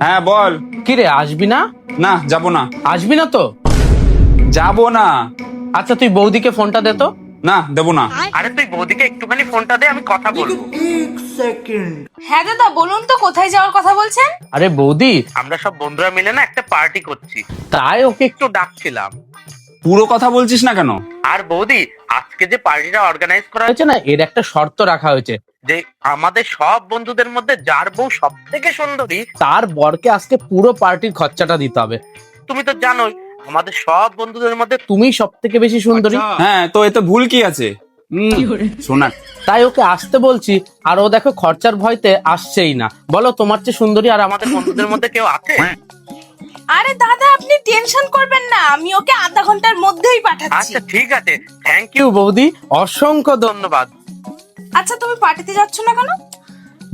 হ্যাঁ বল। কি রে, আসবি না? না যাবো না। আসবি না তো? যাবো না। আচ্ছা তুই বৌদিকে ফোনটা দে তো। না দেবো না। আরে তুই বৌদিকে একটুখানি ফোনটা দে, আমি কথা বলবো। হ্যাঁ দাদা বলুন তো, কোথায় যাওয়ার কথা বলছেন? আরে বৌদি, আমরা সব বন্ধুরা মিলে না একটা পার্টি করছি, তাই ওকে একটু ডাকছিলাম। পুরো কথা বলছিস না কেন? আর বৌদি, আজকে যে পার্টিটা অর্গানাইজ করা হয়েছে না, এর একটা শর্ত রাখা হয়েছে যে আমাদের সব বন্ধুদের মধ্যে যার বউ সব থেকে সুন্দরী তার বরকে আজকে পুরো পার্টির খরচাটা দিতে হবে। তুমি তো জানোই আমাদের সব বন্ধুদের মধ্যে তুমি সব থেকে বেশি সুন্দরী। হ্যাঁ তো এতে ভুল কি আছে? শোনা, তাই ওকে আসতে বলছি, আর ও দেখো খরচার ভয়তে আসছেই না। বলো, তোমার চেয়ে সুন্দরী আর আমাদের বন্ধুদের মধ্যে কেউ আছে? আরে দাদা আপনি টেনশন করবেন না, আমি ওকে আধা ঘন্টার মধ্যেই পাঠাচ্ছি। আচ্ছা ঠিক আছে, থ্যাংক ইউ বৌদি, অসংখ্য ধন্যবাদ। আচ্ছা তুমি পার্টিতে যাচ্ছ না কেন?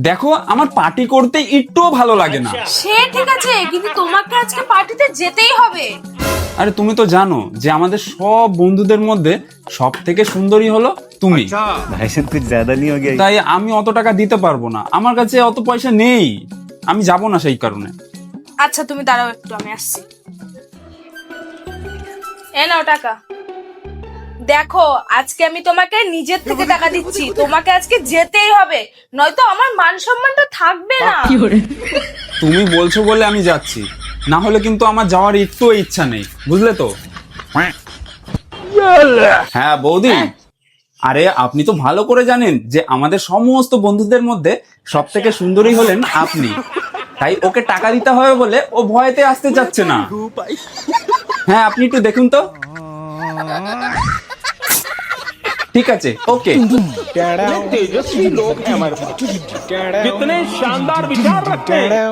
দেখো আমার পার্টি করতে একটুও ভালো লাগে না। সে ঠিক আছে, কিন্তু তোমাকে আজকে পার্টিতে যেতেই হবে। আরে তুমি তো জানো যে আমাদের সব বন্ধুদের মধ্যে সব থেকে সুন্দরী হলো তুমি। भाई साहब कुछ ज्यादा नहीं हो गया? তাই আমি অত টাকা দিতে পারবো না, আমার কাছে অত পয়সা নেই, আমি যাব না সেই কারণে। আচ্ছা তুমি দাঁড়াও একটু, আমি আসছি। এ নাও টাকা। দেখো আজকে আমি তোমাকে নিজের থেকে টাকা দিচ্ছি, তোমাকে আজকে যেতেই হবে, নয়তো আমার মান সম্মানটা থাকবে না। তুমি বলছো বলে আমি যাচ্ছি, না হলে কিন্তু আমার যাওয়ার একটুও ইচ্ছা নেই, বুঝলে তো? হ্যাঁ বৌদি, আরে আপনি তো ভালো করে জানেন যে আমাদের সমস্ত বন্ধুদের মধ্যে সব থেকে সুন্দরী হলেন আপনি, তাই ওকে টাকা দিতে হবে বলে ও ভয়েতে আসতে যাচ্ছে না। হ্যাঁ আপনি একটু দেখুন তো। ঠিক আছে, ওকে। तेजस्वी लोग हैं हमारे पास, कितने शानदार विचार रखते हैं।